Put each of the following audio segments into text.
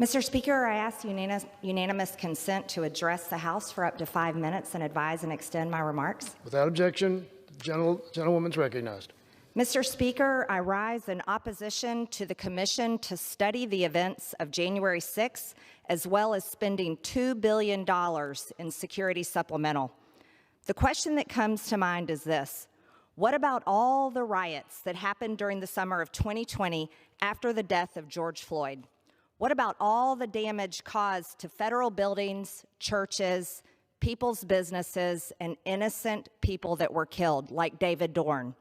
Mr. Speaker, I ask unanimous consent to address the House for up to 5 minutes and advise and extend my remarks. Without objection, the gentlewoman's recognized. Mr. Speaker, I rise in opposition to the commission to study the events of January 6th, as well as spending $2 billion in security supplemental. The question that comes to mind is this: what about all the riots that happened during the summer of 2020 after the death of George Floyd? What about all the damage caused to federal buildings, churches, people's businesses, and innocent people that were killed, like David Dorn?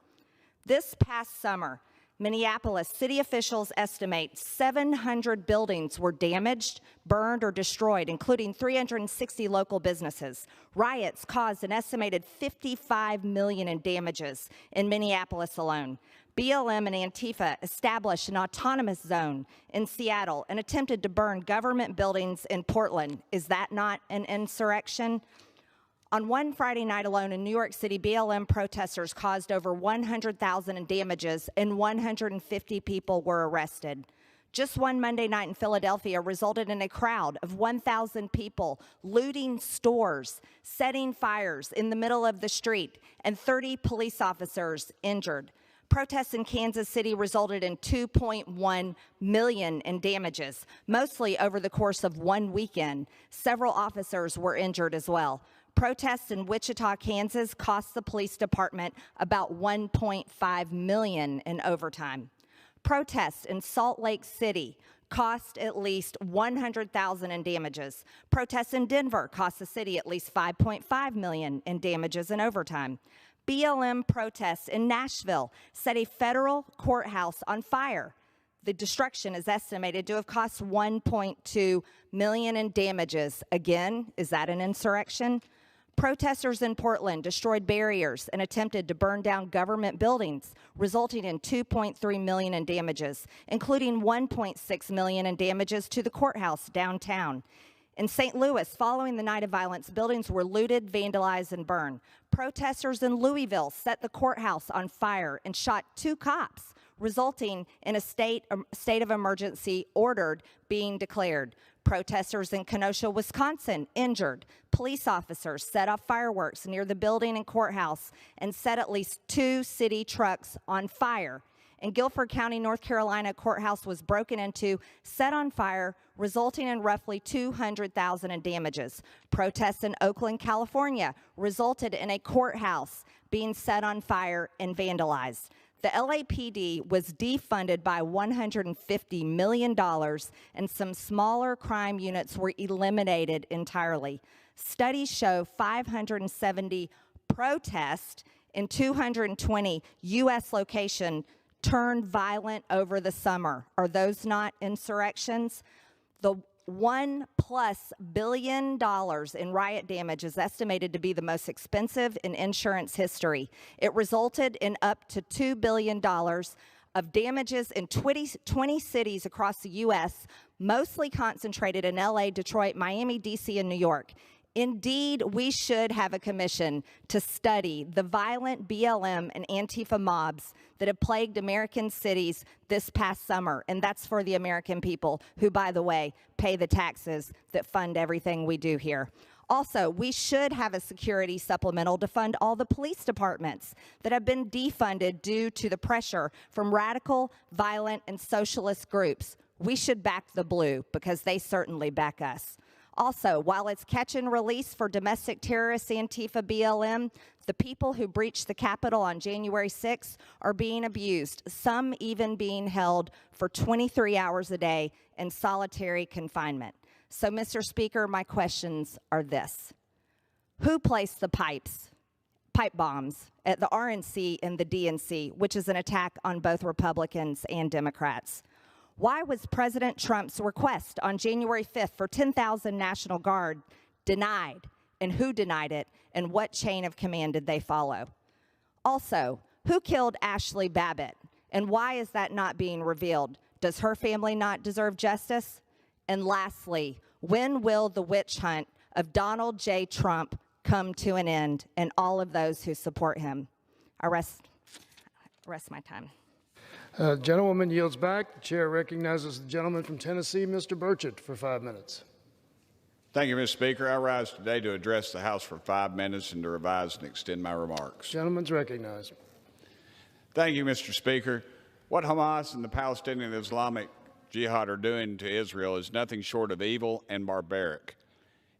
This past summer, Minneapolis city officials estimate 700 buildings were damaged, burned, or destroyed, including 360 local businesses. Riots caused an estimated $55 million in damages in Minneapolis alone. BLM and Antifa established an autonomous zone in Seattle and attempted to burn government buildings in Portland. Is that not an insurrection? On one Friday night alone in New York City, BLM protesters caused over $100,000 in damages and 150 people were arrested. Just one Monday night in Philadelphia resulted in a crowd of 1,000 people looting stores, setting fires in the middle of the street, and 30 police officers injured. Protests in Kansas City resulted in $2.1 million in damages, mostly over the course of one weekend. Several officers were injured as well. Protests in Wichita, Kansas cost the police department about $1.5 million in overtime. Protests in Salt Lake City cost at least $100,000 in damages. Protests in Denver cost the city at least $5.5 million in damages and overtime. BLM protests in Nashville set a federal courthouse on fire. The destruction is estimated to have cost $1.2 million in damages. Again, is that an insurrection? Protesters in Portland destroyed barriers and attempted to burn down government buildings, resulting in $2.3 million in damages, including $1.6 million in damages to the courthouse downtown. In St. Louis, following the night of violence, buildings were looted, vandalized, and burned. Protesters in Louisville set the courthouse on fire and shot 2 cops, resulting in a state of emergency ordered being declared. Protesters in Kenosha, Wisconsin, injured. Police officers set off fireworks near the building and courthouse and set at least 2 city trucks on fire. In Guilford County, North Carolina, a courthouse was broken into, set on fire, resulting in roughly $200,000 in damages. Protests in Oakland, California, resulted in a courthouse being set on fire and vandalized. The LAPD was defunded by $150 million, and some smaller crime units were eliminated entirely. Studies show 570 protests in 220 U.S. locations turned violent over the summer. Are those not insurrections? The $1+ billion in riot damage is estimated to be the most expensive in insurance history. It resulted in up to $2 billion of damages in 20 cities across the U.S., mostly concentrated in LA, Detroit, Miami, D.C., and New York. Indeed, we should have a commission to study the violent BLM and Antifa mobs that have plagued American cities this past summer, and that's for the American people who, by the way, pay the taxes that fund everything we do here. Also, we should have a security supplemental to fund all the police departments that have been defunded due to the pressure from radical, violent, and socialist groups. We should back the blue because they certainly back us. Also, while it's catch and release for domestic terrorists, Antifa, BLM, the people who breached the Capitol on January 6th are being abused, some even being held for 23 hours a day in solitary confinement. So, Mr. Speaker, my questions are this. Who placed the pipe bombs at the RNC and the DNC, which is an attack on both Republicans and Democrats? Why was President Trump's request on January 5th for 10,000 National Guard denied? And who denied it? And what chain of command did they follow? Also, who killed Ashley Babbitt? And why is that not being revealed? Does her family not deserve justice? And lastly, when will the witch hunt of Donald J. Trump come to an end and all of those who support him? I rest my time. Gentlewoman yields back. The chair recognizes the gentleman from Tennessee, Mr. Burchett, for 5 minutes. Thank you, Mr. Speaker. I rise today to address the House for 5 minutes and to revise and extend my remarks. Gentleman's recognized. Thank you, Mr. Speaker. What Hamas and the Palestinian Islamic Jihad are doing to Israel is nothing short of evil and barbaric.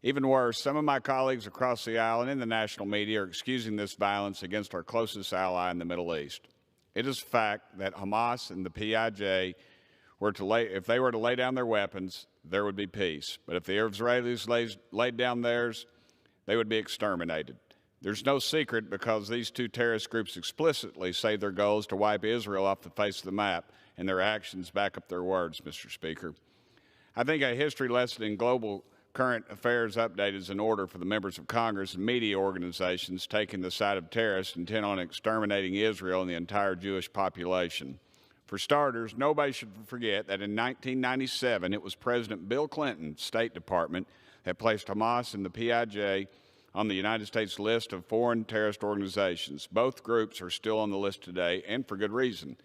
Even worse, some of my colleagues across the aisle and in the national media are excusing this violence against our closest ally in the Middle East. It is a fact that Hamas and the PIJ if they were to lay down their weapons, there would be peace. But if the Israelis laid down theirs, they would be exterminated. There's no secret because these two terrorist groups explicitly say their goal is to wipe Israel off the face of the map, and their actions back up their words, Mr. Speaker. I think a history lesson in global current affairs update is in order for the members of Congress and media organizations taking the side of terrorists intent on exterminating Israel and the entire Jewish population. For starters, nobody should forget that in 1997, it was President Bill Clinton's State Department that placed Hamas and the PIJ on the United States list of foreign terrorist organizations. Both groups are still on the list today, and for good reason.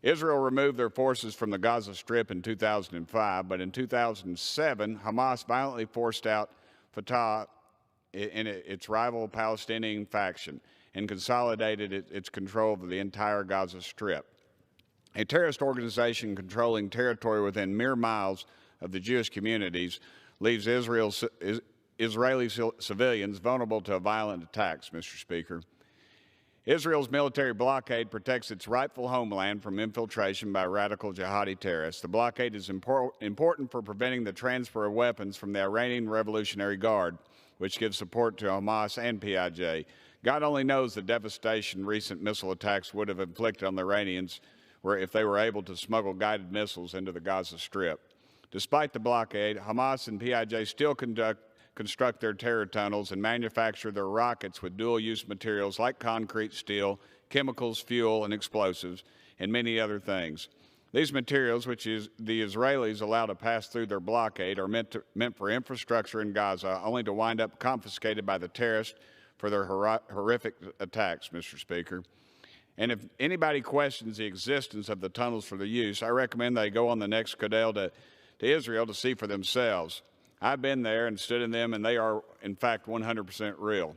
Israel removed their forces from the Gaza Strip in 2005, but in 2007, Hamas violently forced out Fatah in its rival Palestinian faction and consolidated its control of the entire Gaza Strip. A terrorist organization controlling territory within mere miles of the Jewish communities leaves Israeli civilians vulnerable to violent attacks, Mr. Speaker. Israel's military blockade protects its rightful homeland from infiltration by radical jihadi terrorists. The blockade is important for preventing the transfer of weapons from the Iranian Revolutionary Guard, which gives support to Hamas and PIJ. God only knows the devastation recent missile attacks would have inflicted on the Iranians if they were able to smuggle guided missiles into the Gaza Strip. Despite the blockade, Hamas and PIJ still construct their terror tunnels and manufacture their rockets with dual-use materials like concrete, steel, chemicals, fuel, and explosives, and many other things. These materials, which the Israelis allow to pass through their blockade, are meant for infrastructure in Gaza, only to wind up confiscated by the terrorists for their horrific attacks, Mr. Speaker. And if anybody questions the existence of the tunnels for their use, I recommend they go on the next Kodel to Israel to see for themselves. I've been there and stood in them, and they are, in fact, 100% real.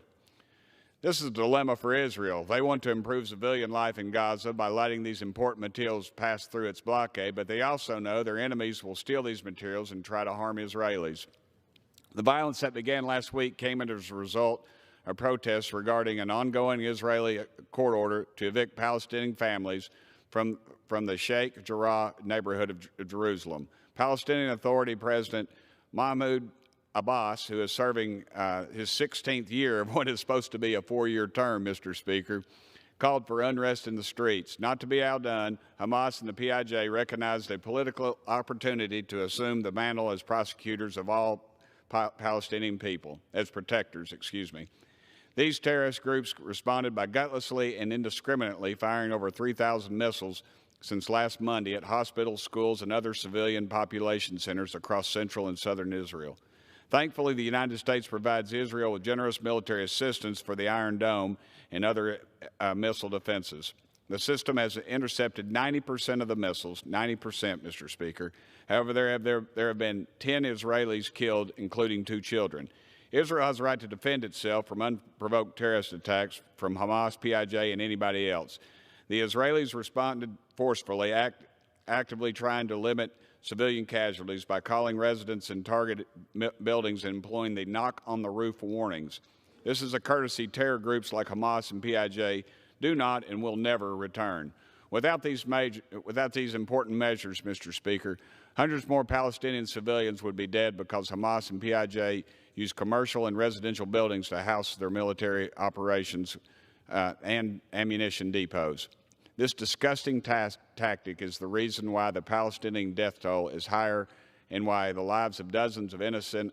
This is a dilemma for Israel. They want to improve civilian life in Gaza by letting these important materials pass through its blockade, but they also know their enemies will steal these materials and try to harm Israelis. The violence that began last week came as a result of protests regarding an ongoing Israeli court order to evict Palestinian families from the Sheikh Jarrah neighborhood of Jerusalem. Palestinian Authority President Mahmoud Abbas, who is serving his 16th year of what is supposed to be a 4-year term, Mr. Speaker, called for unrest in the streets. Not to be outdone, Hamas and the PIJ recognized a political opportunity to assume the mantle as prosecutors of all Palestinian people, as protectors, excuse me. These terrorist groups responded by gutlessly and indiscriminately firing over 3,000 missiles since last Monday at hospitals, schools, and other civilian population centers across central and southern Israel. Thankfully, the United States provides Israel with generous military assistance for the Iron Dome and other missile defenses. The system has intercepted 90% of the missiles, 90%, Mr. Speaker. However, there have been 10 Israelis killed, including 2 children. Israel has the right to defend itself from unprovoked terrorist attacks from Hamas, PIJ, and anybody else. The Israelis responded forcefully, actively trying to limit civilian casualties by calling residents in targeted buildings and employing the knock-on-the-roof warnings. This is a courtesy terror groups like Hamas and PIJ do not and will never return. Without these important measures, Mr. Speaker, hundreds more Palestinian civilians would be dead because Hamas and PIJ use commercial and residential buildings to house their military operations and ammunition depots. This disgusting tactic is the reason why the Palestinian death toll is higher and why the lives of dozens of innocent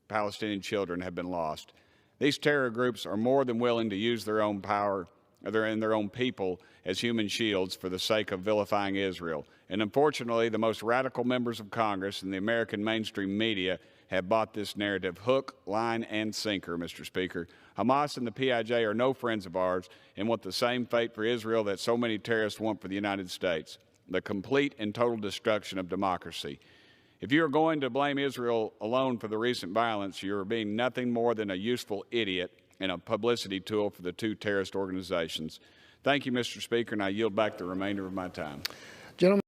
Palestinian children have been lost. These terror groups are more than willing to use their own power and their own people as human shields for the sake of vilifying Israel. And unfortunately, the most radical members of Congress and the American mainstream media have bought this narrative hook, line, and sinker, Mr. Speaker. Hamas and the PIJ are no friends of ours and want the same fate for Israel that so many terrorists want for the United States. the complete and total destruction of democracy. If you are going to blame Israel alone for the recent violence, you are being nothing more than a useful idiot and a publicity tool for the two terrorist organizations. Thank you, Mr. Speaker, and I yield back the remainder of my time. Gentlemen.